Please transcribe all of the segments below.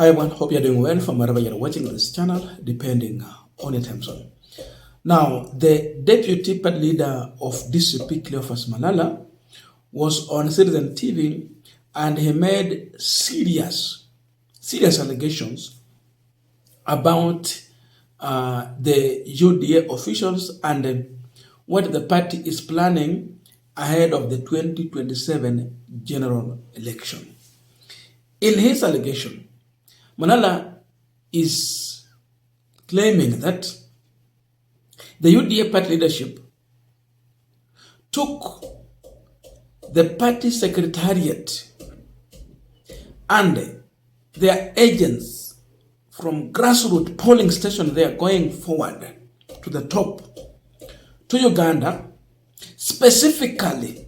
Hi everyone, hope you're doing well from wherever you're watching this channel, depending on your time zone. Now, the deputy party leader of DCP, Cleophas Malala, was on Citizen TV and he made serious allegations about the UDA officials and what the party is planning ahead of the 2027 general election. In his allegation, Malala is claiming that the UDA party leadership took the party secretariat and their agents from grassroots polling station there going forward to the top to Uganda specifically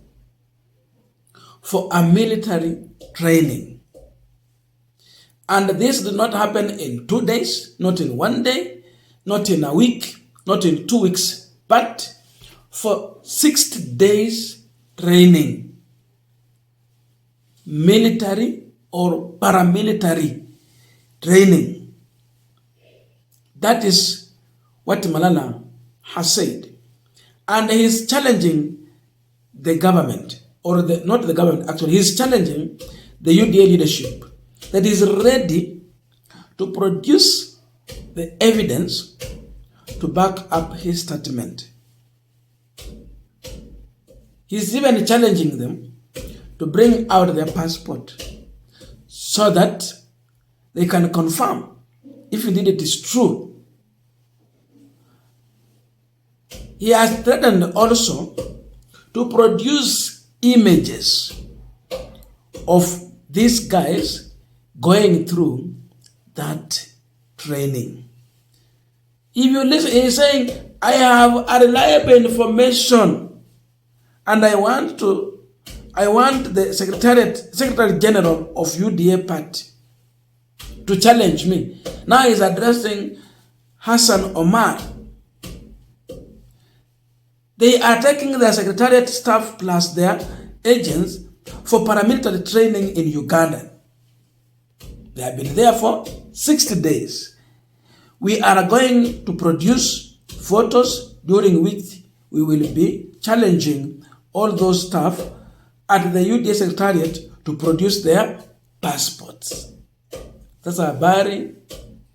for a military training. And this did not happen in 2 days, not in 1 day, not in a week, not in 2 weeks, but for 60 days training. Military or paramilitary training. That is what Malala has said. And he is challenging the government, or not the government actually, he is challenging the UDA leadership that is ready to produce the evidence to back up his statement. He's even challenging them to bring out their passport so that they can confirm if indeed it is true. He has threatened also to produce images of these guys going through that training. If you listen, he's saying, I have a reliable information and I want the Secretary General of UDA party to challenge me. Now he's addressing Hassan Omar. They are taking their Secretariat staff plus their agents for paramilitary training in Uganda. They have been there for 60 days. We are going to produce photos during which we will be challenging all those staff at the UDA Secretariat to produce their passports. Sasa habari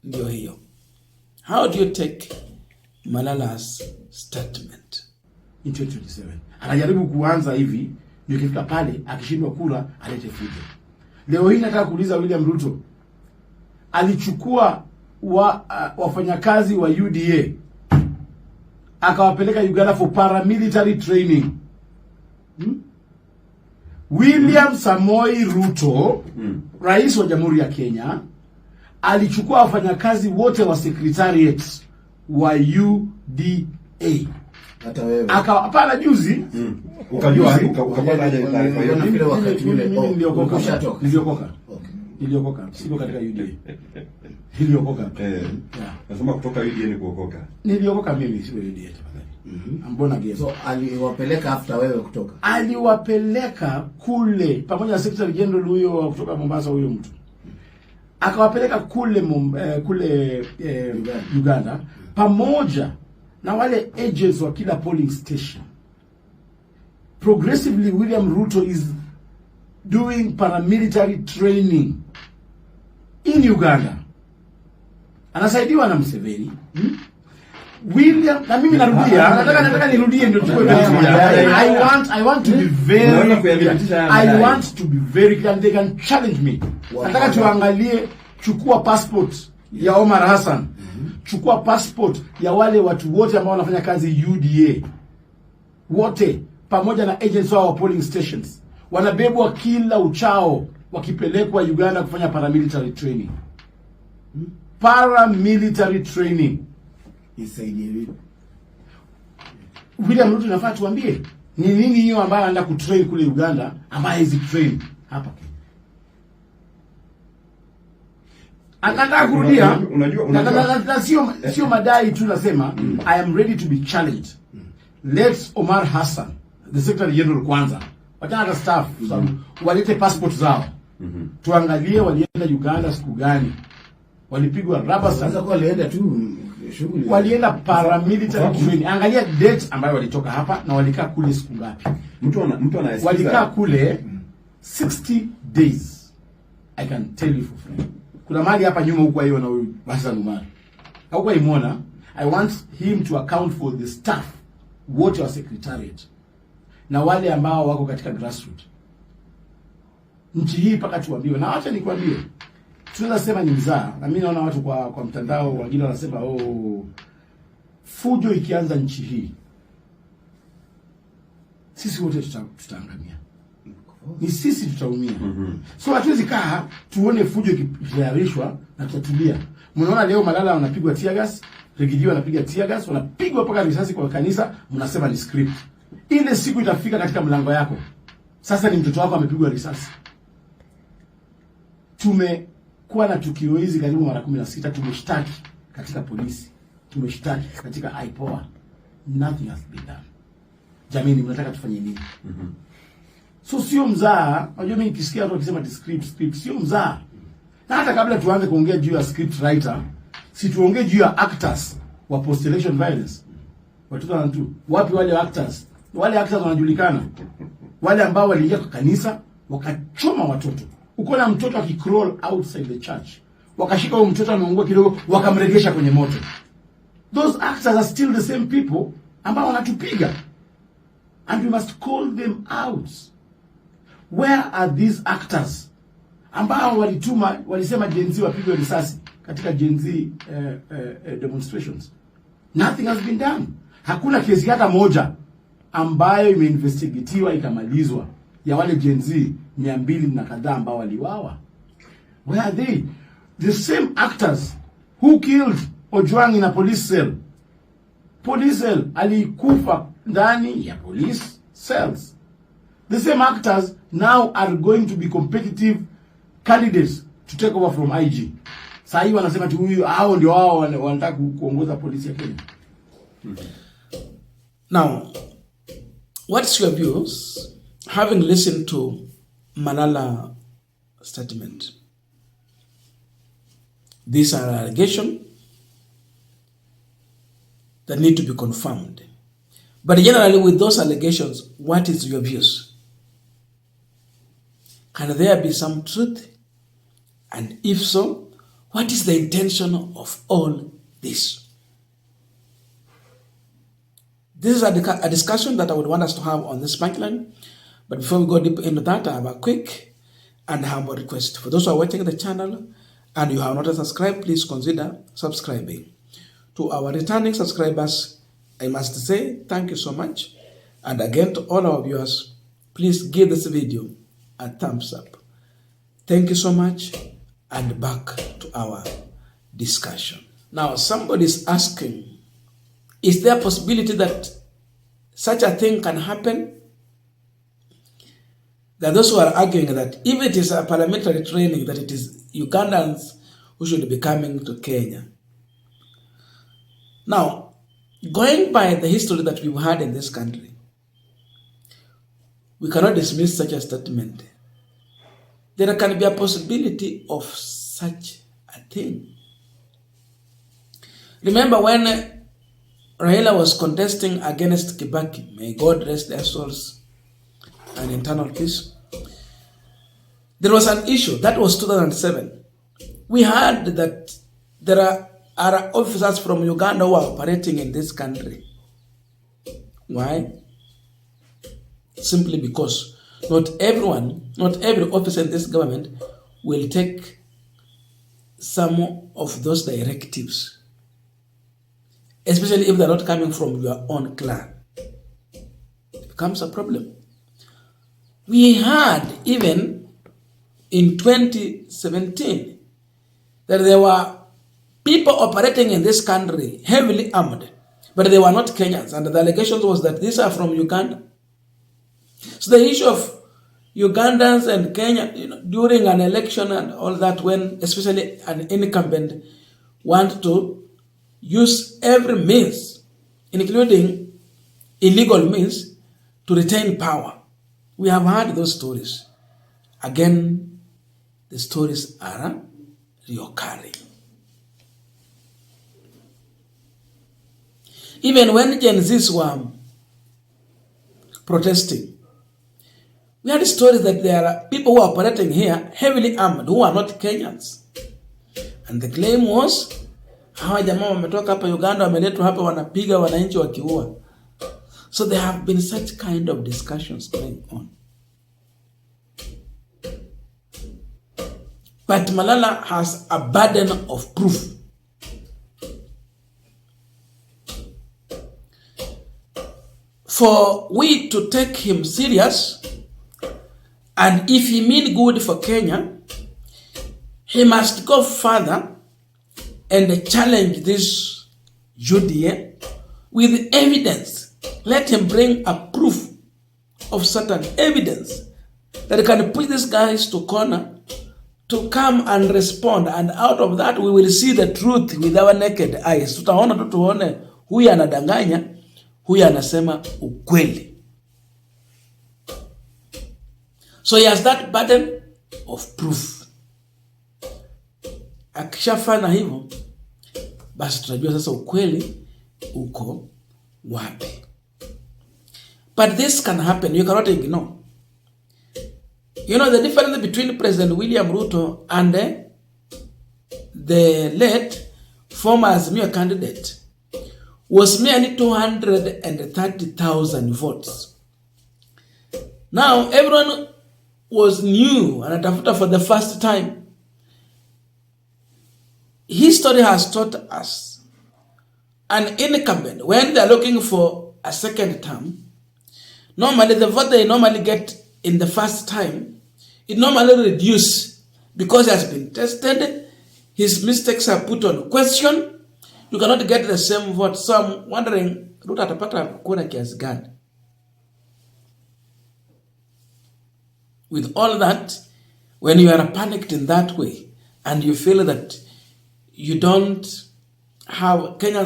ndio hiyo. How do you take Malala's statement? In 2027. Anajaribu kuanza hivi, ndio kifika pale akishindwa kura alete fujo. Leo hii nataka kuuliza William Ruto, alichukua wafanyakazi wa UDA akawapeleka Uganda for paramilitary training. William Samoei Ruto, rais wa Jamhuri ya Kenya, alichukua wafanyakazi wote wa Secretariat wa UDA. Hata wewe. Hapana juzi. Ukajua ukapata aje taarifa hiyo? Mimi wakati ule niliokoka. Niliokoka. Siko katika UDA. Niliokoka. Nasema kutoka UDA ni kuokoka. Niliokoka mimi sio UDA tafadhali. Ambona game. So aliwapeleka after wewe kutoka. Aliwapeleka kule pamoja na Secretary General huyo kutoka Mombasa huyo mtu. Akawapeleka kule Uganda pamoja na wale agents wa kila polling station. Progressively William Ruto is doing paramilitary training in Uganda. Anasaidiwa na Museveni. William, na mimi narudia, nataka nirudie ndio tukue I want to be very clear. They can challenge me. Nataka tuangalie, chukua passport ya Omar Hassan. Chukua passport ya wale watu wote ambao wanafanya kazi UDA. Wote pamoja na agents wa polling stations. Wanabebwa kila uchao wakipelekwa Uganda kufanya paramilitary training. Paramilitary training. Isaidie vipi? William Ruto nafaa tuambie ni nini hiyo ambayo anaenda kutrain kule Uganda ambaye hizi train hapa. Anataka kurudia. Unajua sio madai tu nasema I am ready to be challenged. Let's Omar Hassan, the Secretary General kwanza. Wachana staff walete passport zao. Tuangalie walienda Uganda siku gani. walipigwa rubber stamp. Sasa kwa walienda tu shughuli. Walienda paramilitary training. Angalia date ambayo walitoka hapa na walikaa kule siku ngapi? Mtu anayesikiza. Walikaa kule 60 days. I can tell you for free. Kuna mali hapa nyuma huko hiyo na huyu Hassan Umar. Hauko imuona? I want him to account for the staff wote wa secretariat na wale ambao wako katika grassroots. Nchi hii mpaka tuambiwe, na acha nikwambie, tunaweza sema ni mzaa, na mimi naona watu kwa mtandao wengine wanasema fujo ikianza nchi hii sisi wote tutaangamia. Ni sisi tutaumia. So hatuwezi kaa tuone fujo ikitayarishwa na tutatulia. Mnaona leo Malala wanapigwa tear gas, Rigidiwa anapiga tear gas, wanapigwa mpaka risasi kwa kanisa, mnasema ni script. Ile siku itafika katika mlango yako. Sasa ni mtoto wako amepigwa risasi. Tumekuwa na tukio hizi karibu mara 16, tumeshtaki katika polisi, tumeshtaki katika IPOA. Nothing has been done. Jamani, mnataka tufanye nini? So sio mzaa. Unajua mimi nikisikia watu wakisema script sio mzaa. Na hata kabla tuanze kuongea juu ya script writer, si tuongee juu ya actors wa post election violence. Watoto wanatu, wapi wale actors? Wale actors wanajulikana. Wale ambao waliingia kwa kanisa wakachoma watoto. Uko na mtoto akicrawl outside the church. Wakashika huyo mtoto ameungua kidogo, wakamregesha kwenye moto. Those actors are still the same people ambao wanatupiga. And we must call them out. Where are these actors ambao walisema Gen Z wapigwe risasi katika Gen Z demonstrations? Nothing has been done. Hakuna kesi hata moja ambayo imeinvestigatiwa ikamalizwa ya wale Gen Z 200 na kadhaa ambao waliwawa. Where are they? The same actors who killed Ojwang in a police cell. Police cell, alikufa ndani ya police cells. The same actors now are going to be competitive candidates to take over from IG. Sasa hivi wanasema tu huyu hao ndio wao wanataka kuongoza polisi ya Kenya. Now, what's your views having listened to Malala statement? These are allegations that need to be confirmed. But generally with those allegations, what is your views? Can there be some truth? And if so, what is the intention of all this? This is a discussion that I would want us to have on this Punchline. But before we go deep into that, I have a quick and humble request. For those who are watching the channel and you have not subscribed, please consider subscribing. To our returning subscribers, I must say thank you so much. And again, to all our viewers, please give this video a thumbs up. Thank you so much. And back to our discussion. Now, somebody is asking, is there a possibility that such a thing can happen? There are those who are arguing that if it is a parliamentary training, that it is Ugandans who should be coming to Kenya. Now, going by the history that we've had in this country, we cannot dismiss such a statement. There can be a possibility of such a thing. Remember when Raila was contesting against Kibaki, may God rest their souls and eternal peace, there was an issue. That was 2007. We heard that there are officers from Uganda who are operating in this country. Why? Simply because not every officer in this government will take some of those directives, especially if they're not coming from your own clan. It becomes a problem. We had even in 2017 that there were people operating in this country heavily armed, but they were not Kenyans, and the allegations was that these are from Uganda. So the issue of Ugandans and Kenya, during an election and all that, when especially an incumbent want to use every means, including illegal means, to retain power. We have heard those stories. Again, the stories are reoccurring. Even when Gen Zs were protesting, we had stories that there are people who are operating here heavily armed who are not Kenyans. And the claim was, hawa jamaa wametoka hapa Uganda, wameletwa hapa wanapiga wananchi wakiua. So there have been such kind of discussions going on. But Malala has a burden of proof. For we to take him serious, and if he mean good for Kenya, he must go further and challenge this UDA with evidence. Let him bring a proof of certain evidence that can put these guys to corner to come and respond, and out of that we will see the truth with our naked eyes. Tutaona tu tuone huyu anadanganya, huyu anasema ukweli. So he has that burden of proof. Akishafanya hivyo, basi tutajua sasa ukweli uko wapi. But this can happen, you cannot ignore. You know the difference between President William Ruto and the late former Azimio candidate was merely 230,000 votes. Now everyone was new and atafuta for the first time. History has taught us an incumbent, when they are looking for a second term, normally the vote they normally get in the first time, it normally reduces because he has been tested, his mistakes are put on question, you cannot get the same vote. So I'm wondering, Ruto atapata kura kiasi gani? With all that, when you are panicked in that way, and you feel that Kenyans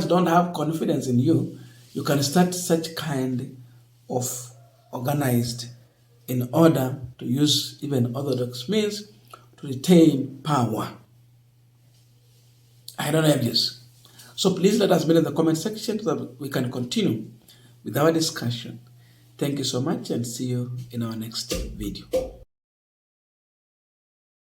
don't have confidence in you, you can start such kind of organized in order to use even orthodox means to retain power. I don't know this. So please let us know in the comment section so that we can continue with our discussion. Thank you so much and see you in our next video.